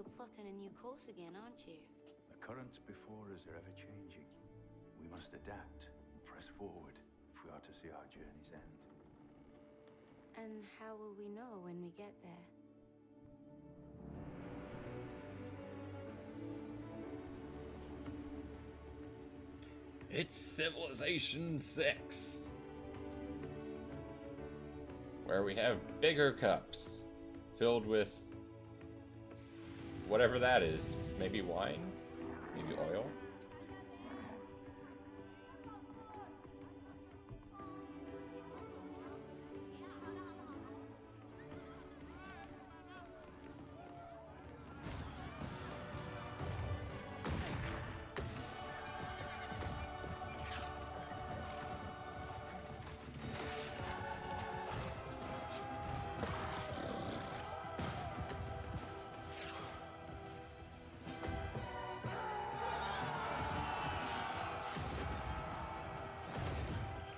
You're plotting a new course again, aren't you? The currents before us are ever changing. We must adapt and press forward if we are to see our journey's end. And how will we know when we get there? It's Civilization 6, where we have bigger cups filled with whatever that is. Maybe wine? Maybe oil?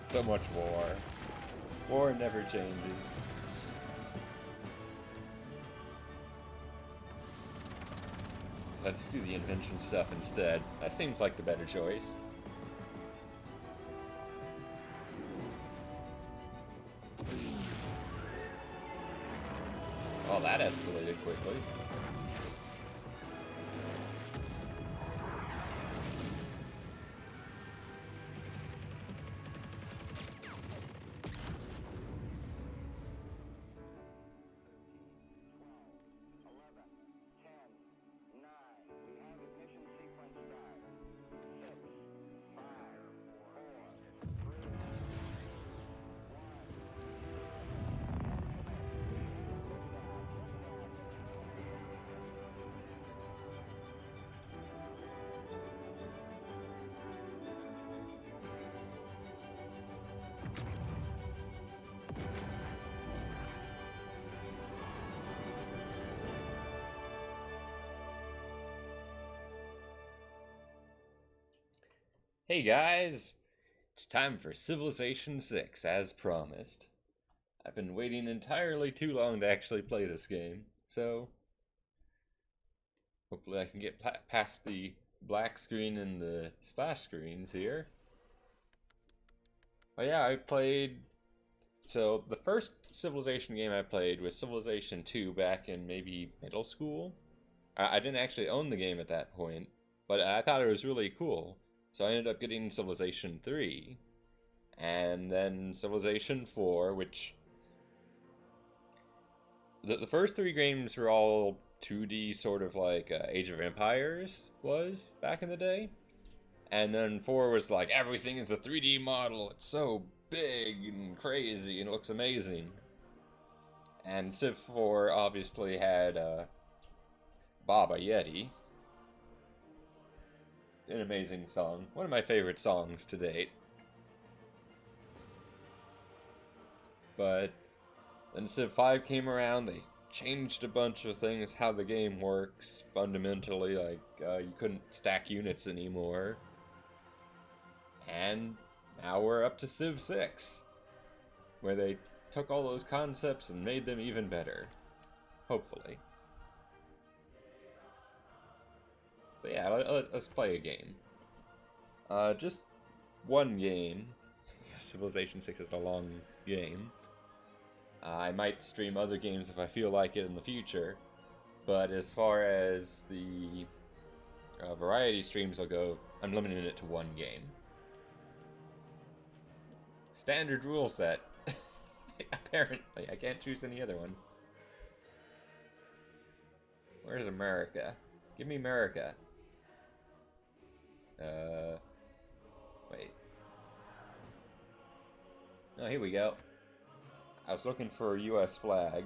So much war. War never changes. Let's do the invention stuff instead. That seems like the better choice. Oh, that escalated quickly. Hey guys! It's time for Civilization 6, as promised. I've been waiting entirely too long to actually play this game, so hopefully I can get past the black screen and the splash screens here. Oh yeah, I played... So, the first Civilization game I played was Civilization 2 back in maybe middle school. I didn't actually own the game at that point, but I thought it was really cool. So I ended up getting Civilization 3, and then Civilization 4, which... The first three games were all 2D, sort of like Age of Empires was back in the day. And then 4 was like, everything is a 3D model, it's so big and crazy and it looks amazing. And Civ 4 obviously had Baba Yeti. An amazing song. One of my favorite songs to date. But then Civ 5 came around, they changed a bunch of things, how the game works fundamentally, like you couldn't stack units anymore. And now we're up to Civ 6, where they took all those concepts and made them even better. Hopefully. So yeah, let's play a game. Just one game. Civilization 6 is a long game. I might stream other games if I feel like it in the future, but as far as the variety streams will go, I'm limiting it to one game. Standard rule set. Apparently, I can't choose any other one. Where's America? Give me America. Wait. Oh, here we go. I was looking for a US flag.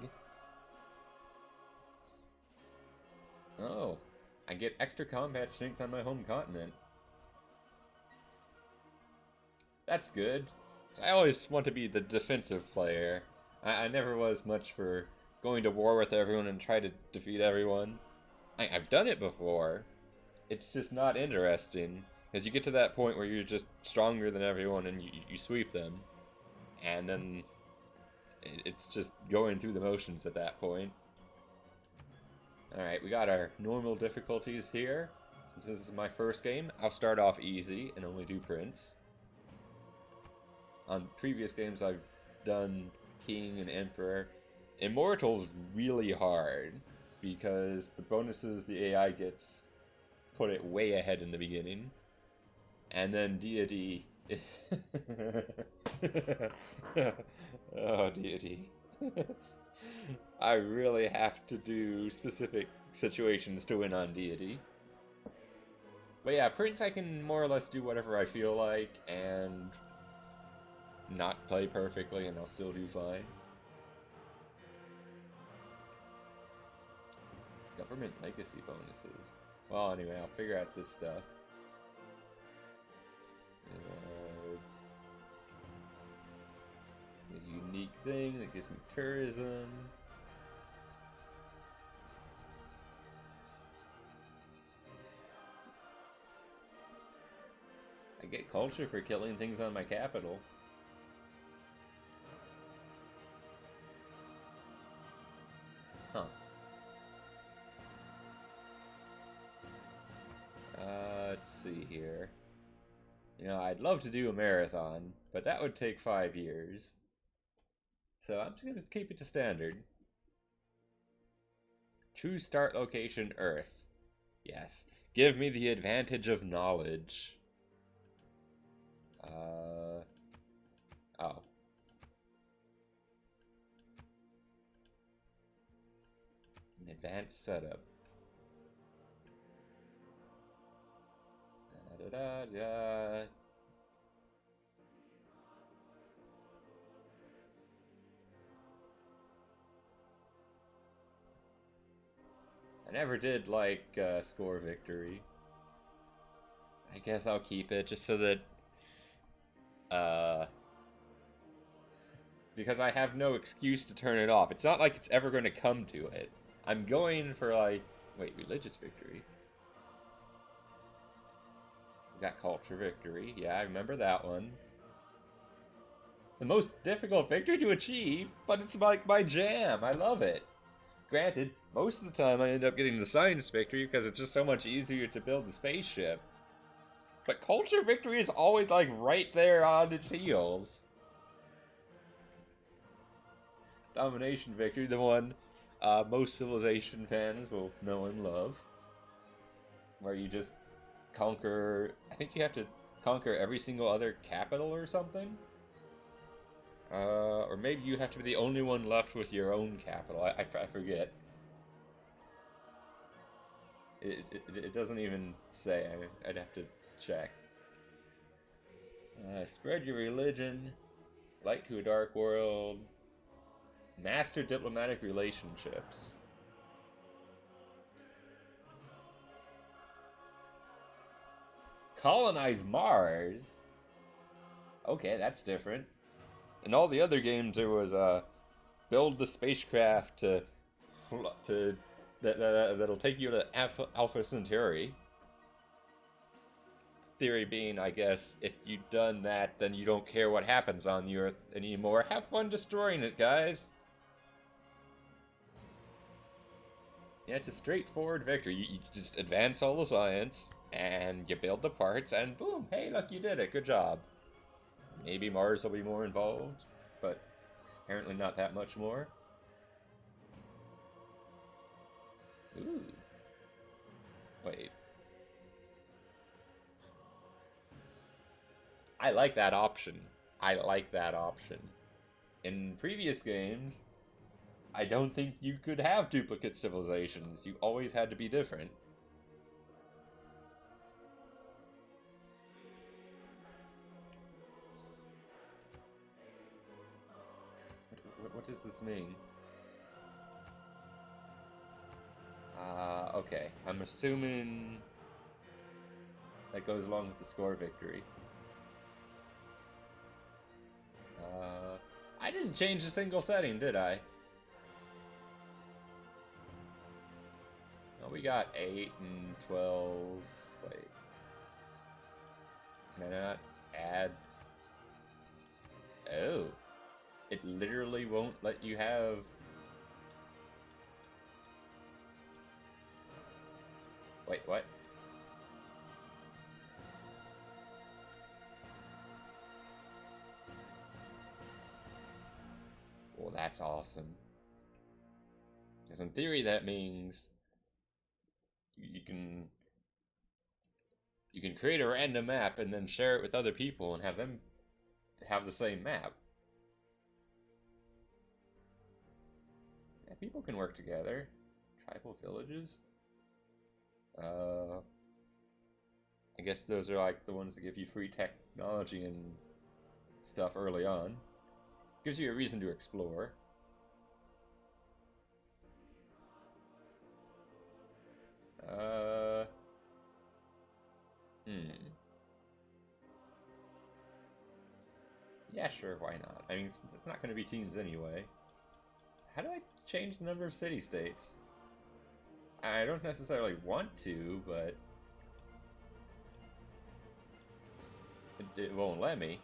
Oh, I get extra combat strength on my home continent. That's good. I always want to be the defensive player. I never was much for going to war with everyone and try to defeat everyone. I've done it before. It's just not interesting. Because you get to that point where you're just stronger than everyone and you sweep them. And then it's just going through the motions at that point. Alright, we got our normal difficulties here. Since this is my first game, I'll start off easy and only do Prince. On previous games, I've done King and Emperor. Immortal's really hard because the bonuses the AI gets put it way ahead in the beginning. And then Deity is... oh, Deity. I really have to do specific situations to win on Deity. But yeah, Prince I can more or less do whatever I feel like and not play perfectly and I'll still do fine. Government legacy bonuses. Well, anyway, I'll figure out this stuff. A unique thing that gives me tourism. I get culture for killing things on my capital. Huh. Let's see here. You know, I'd love to do a marathon, but that would take 5 years. So I'm just going to keep it to standard. Choose start location Earth. Yes. Give me the advantage of knowledge. Oh. An advanced setup. Da-da-da-da. I never did like score victory. I guess I'll keep it just so that because I have no excuse to turn it off. It's not like it's ever going to come to it. I'm going for like religious victory. We got culture victory. Yeah, I remember that one. The most difficult victory to achieve, but it's like my jam. I love it. Granted, most of the time I end up getting the science victory because it's just so much easier to build the spaceship. But culture victory is always like right there on its heels. Domination victory, the one most Civilization fans will know and love. Where you just conquer, I think you have to conquer every single other capital or something. Or maybe you have to be the only one left with your own capital. I forget. It doesn't even say. I'd have to check. Spread your religion. Light to a dark world. Master diplomatic relationships. Colonize Mars? Okay, that's different. In all the other games, there was build the spacecraft that'll take you to Alpha Centauri. Theory being, I guess, if you've done that, then you don't care what happens on the Earth anymore. Have fun destroying it, guys. Yeah, it's a straightforward victory. You just advance all the science, and you build the parts, and boom, hey, look, you did it. Good job. Maybe Mars will be more involved, but apparently not that much more. Ooh. Wait. I like that option. I like that option. In previous games, I don't think you could have duplicate civilizations. You always had to be different. What does this mean? Okay. I'm assuming that goes along with the score victory. I didn't change a single setting, did I? Oh, we got 8 and 12. Wait. Can I not add? Oh. It literally won't let you have... Wait, what? Well, that's awesome. Because in theory, that means you can create a random map and then share it with other people and have them have the same map. Yeah, people can work together. Tribal villages. I guess those are like the ones that give you free technology and stuff early on. Gives you a reason to explore. Yeah, sure, why not? I mean, it's not going to be teams anyway. How do I change the number of city-states? I don't necessarily want to, but it won't let me.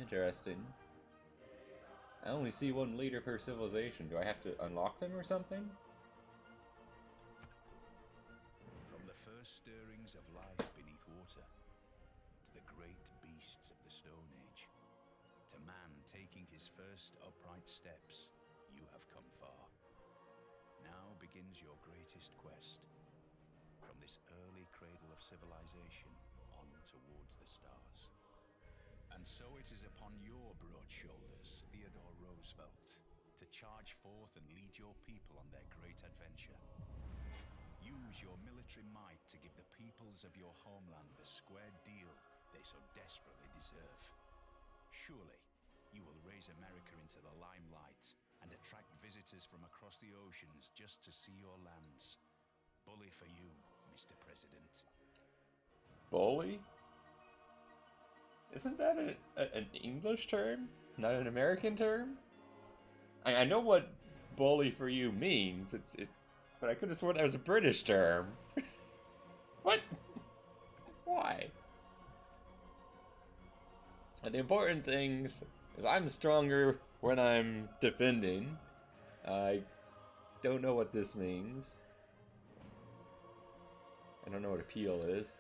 Interesting. I only see one leader per civilization. Do I have to unlock them or something? From the first stirrings of life beneath water, to the great beasts of the Stone Age, to man taking his first upright steps, you have come far. Now begins your greatest quest. From this early cradle of civilization on towards the stars. And so it is upon your broad shoulders, Theodore Roosevelt, to charge forth and lead your people on their great adventure. Use your military might to give the peoples of your homeland the square deal they so desperately deserve. Surely, you will raise America into the limelight and attract visitors from across the oceans just to see your lands. Bully for you, Mr. President. Bully? Isn't that an English term? Not an American term? I know what bully for you means, but I could have sworn that was a British term. What? Why? And the important things is I'm stronger when I'm defending. I don't know what this means. I don't know what appeal is.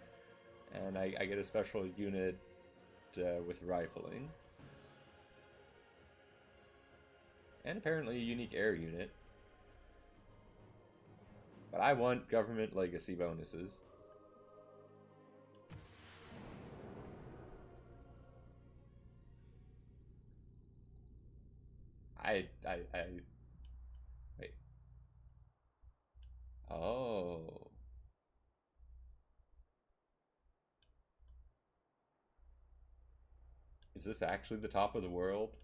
And I get a special unit with rifling. And apparently a unique air unit. But I want government legacy bonuses. Wait. Oh. Is this actually the top of the world?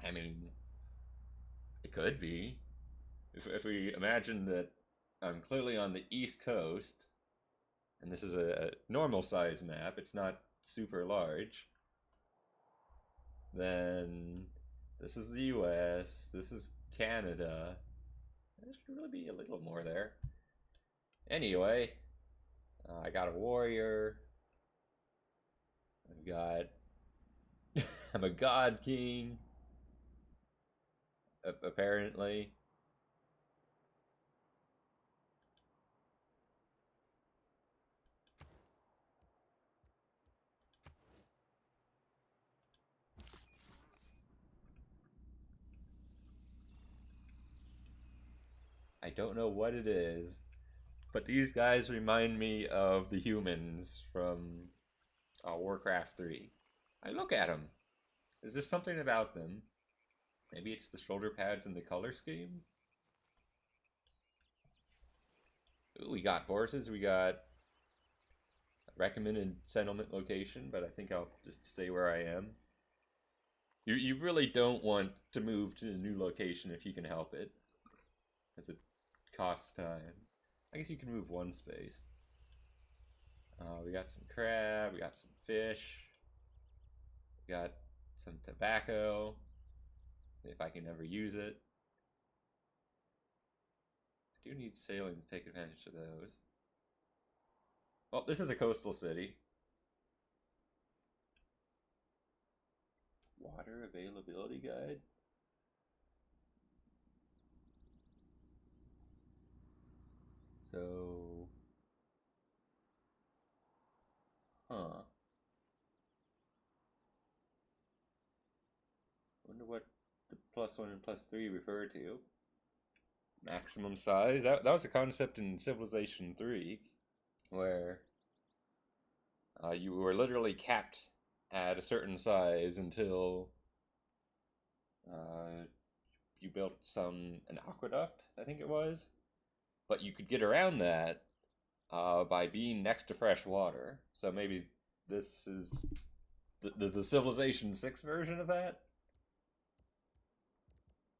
I mean, it could be. If we imagine that I'm clearly on the East Coast, and this is a normal size map, it's not super large, then this is the US, this is Canada. There should really be a little more there. Anyway, I got a warrior. I've got... I'm a god king. Apparently. I don't know what it is, but these guys remind me of the humans from Warcraft 3. I look at them. There's just something about them. Maybe it's the shoulder pads and the color scheme? Ooh, we got horses, we got recommended settlement location, but I think I'll just stay where I am. You really don't want to move to a new location if you can help it, because it costs time. I guess you can move one space. We got some crab, we got some fish, we got some tobacco. if I can ever use it. I do need sailing to take advantage of those. Well, this is a coastal city. Water availability guide? So... Huh. Wonder what the +1 and +3 refer to. Maximum size? That was a concept in Civilization 3, where you were literally capped at a certain size until you built an aqueduct, I think it was. But you could get around that by being next to fresh water. So maybe this is the Civilization 6 version of that?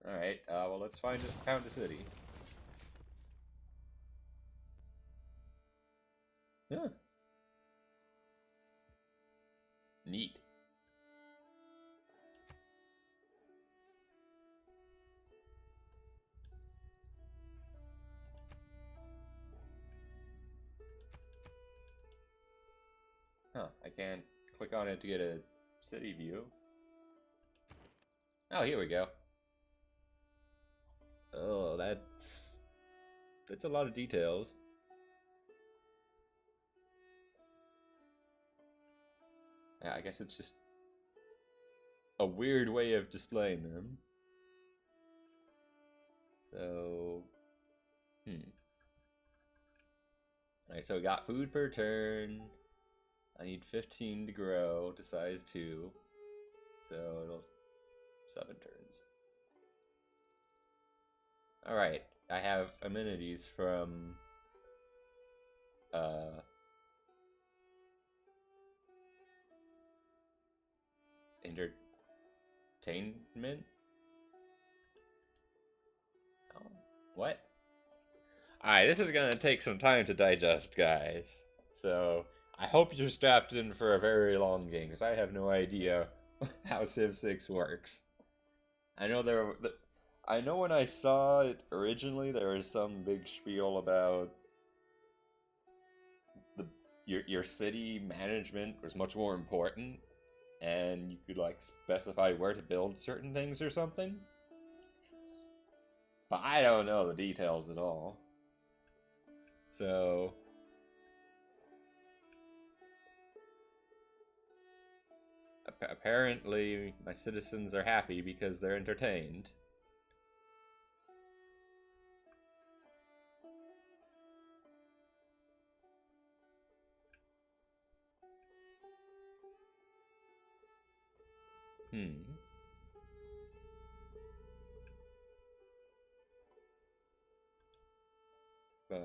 Alright, well, let's found a city. Yeah. Neat. Huh, I can't click on it to get a city view. Oh, here we go. Oh, that's a lot of details. Yeah, I guess it's just a weird way of displaying them. So, Alright, so we got food per turn. I need 15 to grow to size 2. So it'll 7 turns. Alright, I have amenities from entertainment? Oh, what? Alright, this is gonna take some time to digest, guys. So, I hope you're strapped in for a very long game, because I have no idea how Civ 6 works. I know when I saw it originally, there was some big spiel about your city management was much more important, and you could like specify where to build certain things or something. But I don't know the details at all. So apparently my citizens are happy because they're entertained. But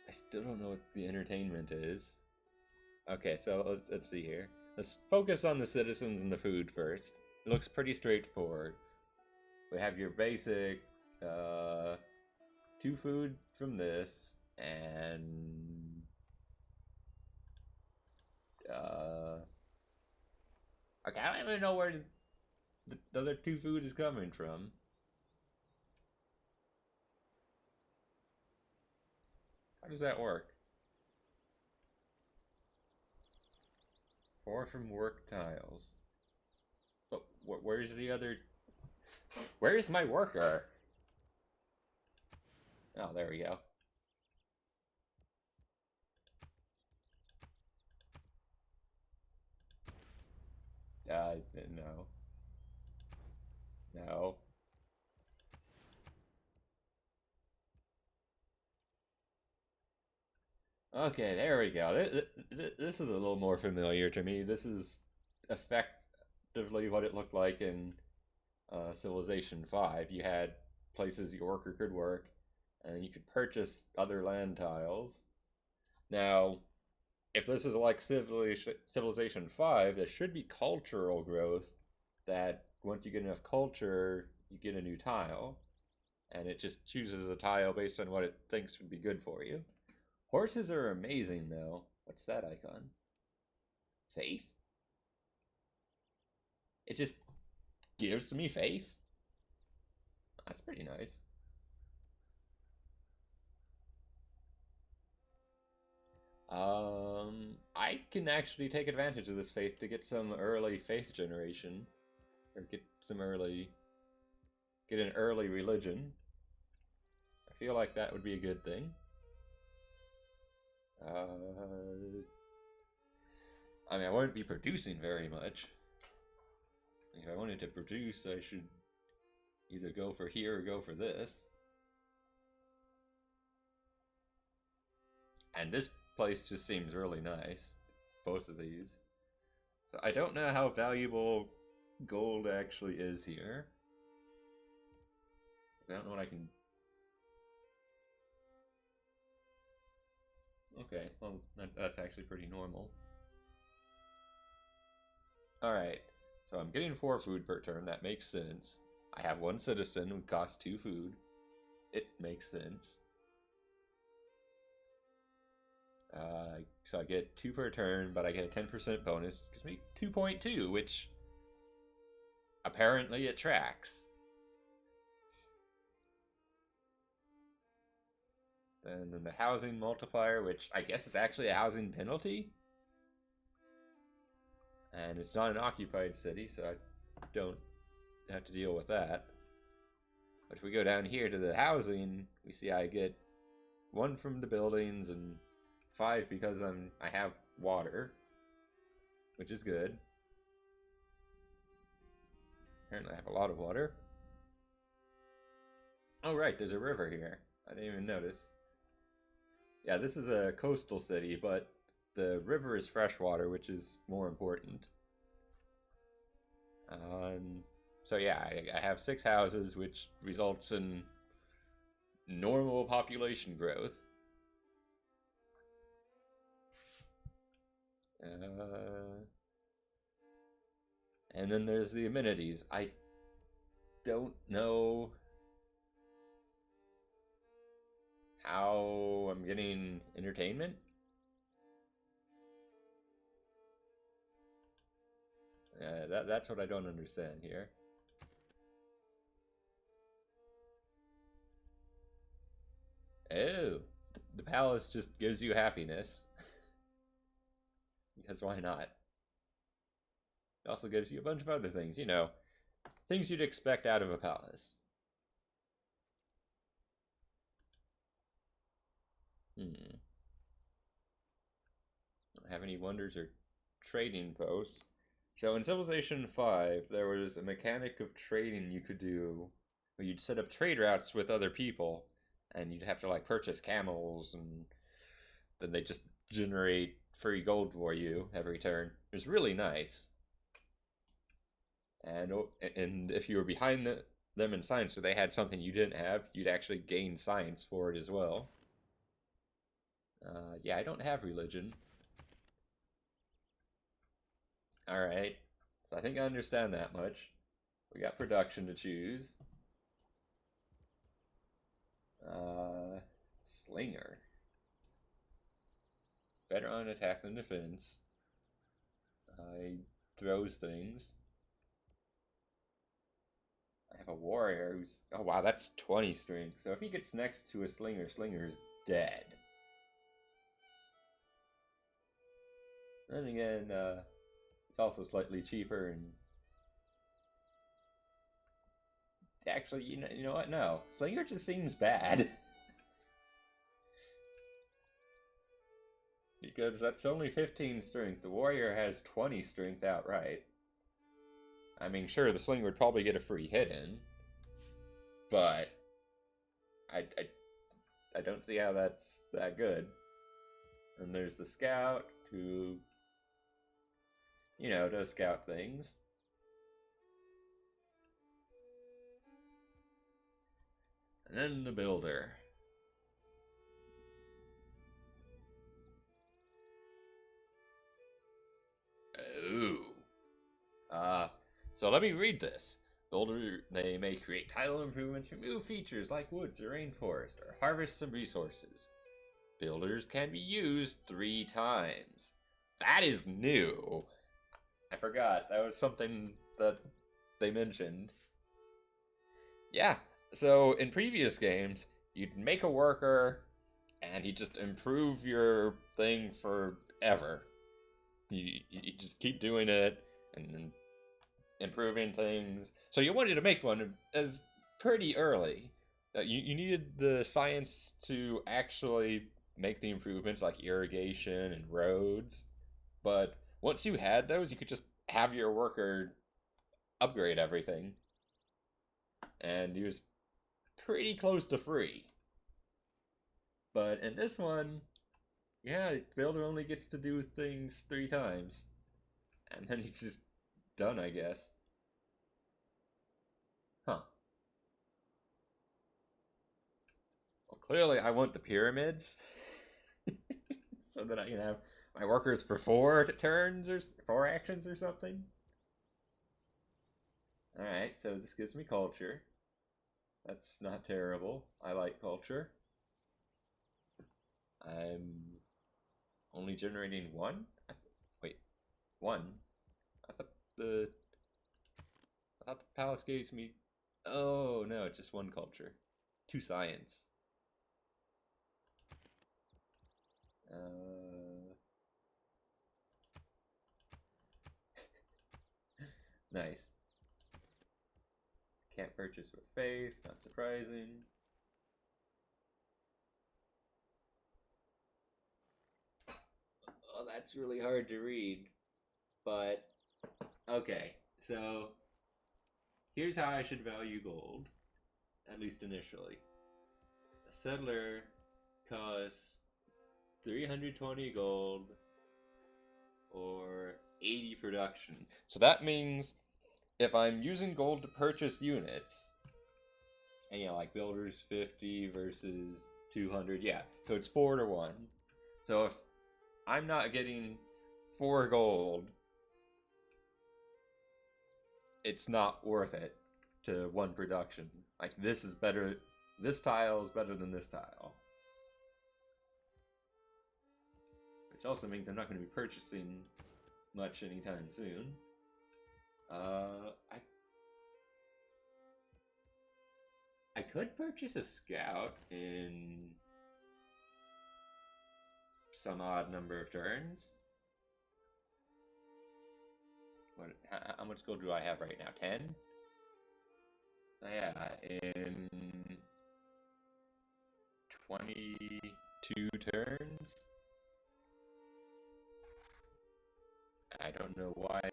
I still don't know what the entertainment is. Okay, so let's see here. Let's focus on the citizens and the food first. It looks pretty straightforward. We have your basic 2 food from this, and okay, I don't even know where the other 2 food is coming from. How does that work? 4 from work tiles. But where's the other? Where's my worker? Oh, there we go. No. No. Okay, there we go. This is a little more familiar to me. This is effectively what it looked like in Civilization 5. You had places your worker could work, and you could purchase other land tiles. Now, if this is like Civilization 5, there should be cultural growth that once you get enough culture, you get a new tile. and it just chooses a tile based on what it thinks would be good for you. Horses are amazing, though. What's that icon? Faith? It just gives me faith? That's pretty nice. I can actually take advantage of this faith to get some early faith generation. Or get an early religion. I feel like that would be a good thing. I mean, I wouldn't be producing very much. If I wanted to produce, I should either go for here or go for this. And this place just seems really nice. Both of these. So I don't know how valuable gold actually is here. I don't know what I can... Okay, well, that's actually pretty normal. Alright, so I'm getting 4 food per turn. That makes sense. I have 1 citizen who costs 2 food. It makes sense. So I get 2 per turn, but I get a 10% bonus. Gives me 2.2, which apparently it tracks. And then the housing multiplier, which I guess is actually a housing penalty. And it's not an occupied city, so I don't have to deal with that. But if we go down here to the housing, we see I get 1 from the buildings and 5 because I have water, which is good. Apparently I have a lot of water. Oh right, there's a river here. I didn't even notice. Yeah, this is a coastal city, but the river is freshwater, which is more important. So yeah, I have 6 houses, which results in normal population growth. And then there's the amenities. I don't know how I'm getting entertainment. That's what I don't understand here. Oh, the palace just gives you happiness. Because why not? It also gives you a bunch of other things, you know, things you'd expect out of a palace. Don't have any wonders or trading posts. So in Civilization 5, there was a mechanic of trading you could do where you'd set up trade routes with other people, and you'd have to like purchase camels, and then they just generate free gold for you every turn. It was really nice. And if you were behind them in science, so they had something you didn't have, you'd actually gain science for it as well. Yeah, I don't have religion. Alright, so I think I understand that much. We got production to choose. Slinger. Better on attack than defense. He throws things. I have a warrior who's... Oh wow, that's 20 strength. So if he gets next to a slinger, Slinger's dead. Then again, it's also slightly cheaper and... Actually, you know what? No. Slinger just seems bad. Because that's only 15 strength. The warrior has 20 strength outright. I mean, sure, the slinger would probably get a free hit in. But... I don't see how that's that good. And there's the scout, who... You know, does scout things. And then the builder. Oh. So let me read this. They may create tile improvements, remove features like woods or rainforest, or harvest some resources. Builders can be used 3 times. That is new. I forgot. That was something that they mentioned. Yeah, so in previous games, you'd make a worker, and he'd just improve your thing forever. You just keep doing it, and improving things. So you wanted to make one as pretty early. You needed the science to actually make the improvements like irrigation and roads. But once you had those, you could just have your worker upgrade everything. And he was pretty close to free. But in this one, yeah, builder only gets to do things 3 times. And then he's just done, I guess. Huh. Well, clearly I want the pyramids. So that I can have my workers for 4 turns or 4 actions or something. Alright, so this gives me culture. That's not terrible. I like culture. I'm only generating 1? Wait, 1? I thought the palace gives me... Oh, no, it's just 1 culture. 2 science. Nice. Can't purchase with faith, not surprising. Oh, that's really hard to read. But, okay, so here's how I should value gold, at least initially. A settler costs 320 gold or 80 production. So that means if I'm using gold to purchase units, and like builders 50 versus 200, yeah, so it's 4 to 1. So if I'm not getting 4 gold, it's not worth it to 1 production. Like, this is better, this tile is better than this tile. Which also means I'm not going to be purchasing much anytime soon. I could purchase a scout in some odd number of turns. How much gold do I have right now? 10? Yeah, in 22 turns. I don't know why.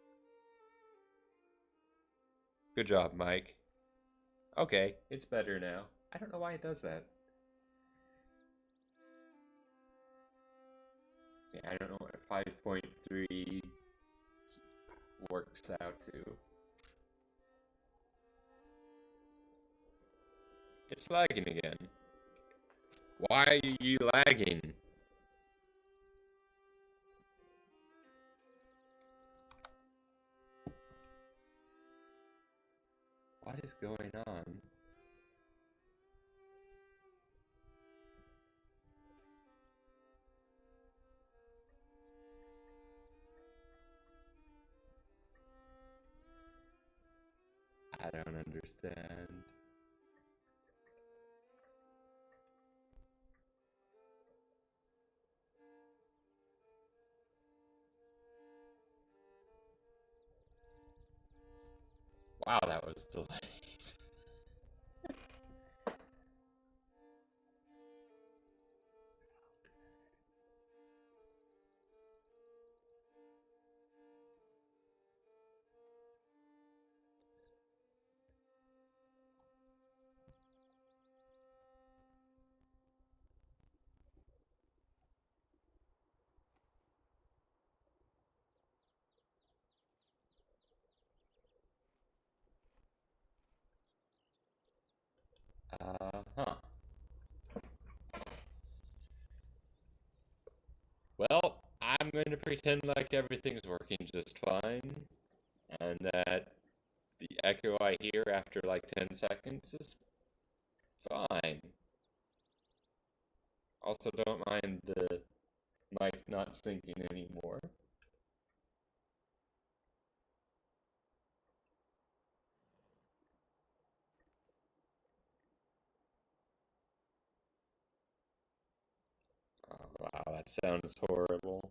Good job, Mike. Okay, it's better now. I don't know why it does that. Yeah, I don't know what 5.3 works out to. It's lagging again. Why are you lagging? What is going on? I don't understand. Wow, that was delayed. Huh. Well, I'm going to pretend like everything's working just fine, and that the echo I hear after like 10 seconds is fine. Also, don't mind the mic not syncing anymore. Oh, wow, that sounds horrible.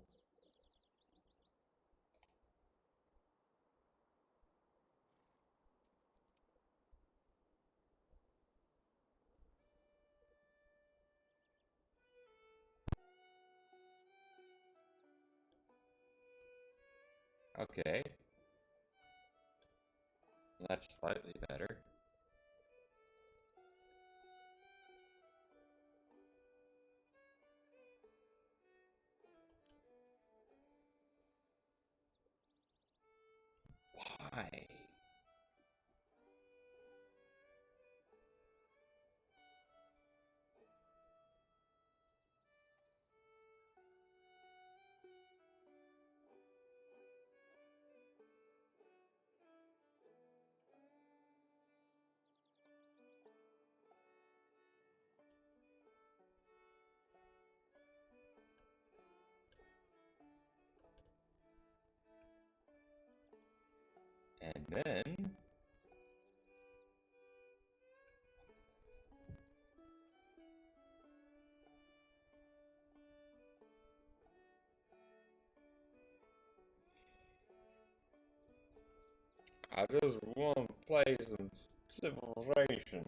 Okay. That's slightly better. Why? And then... I just want to play some Civilization.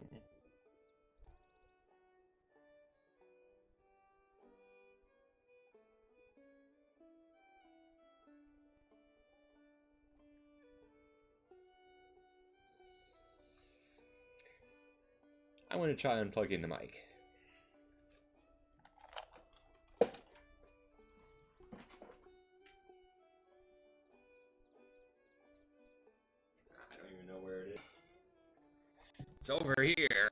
I'm going to try unplugging the mic. I don't even know where it is. It's over here.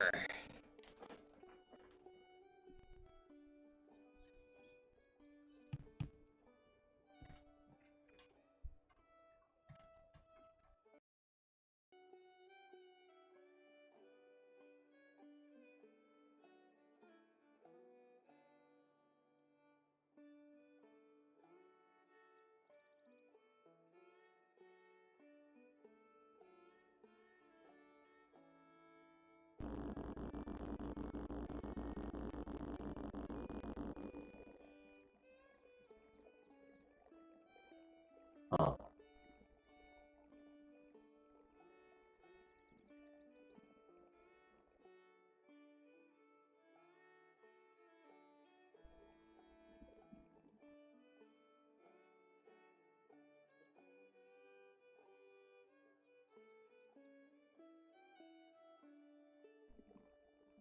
Oh.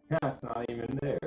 Yeah, it's not even there.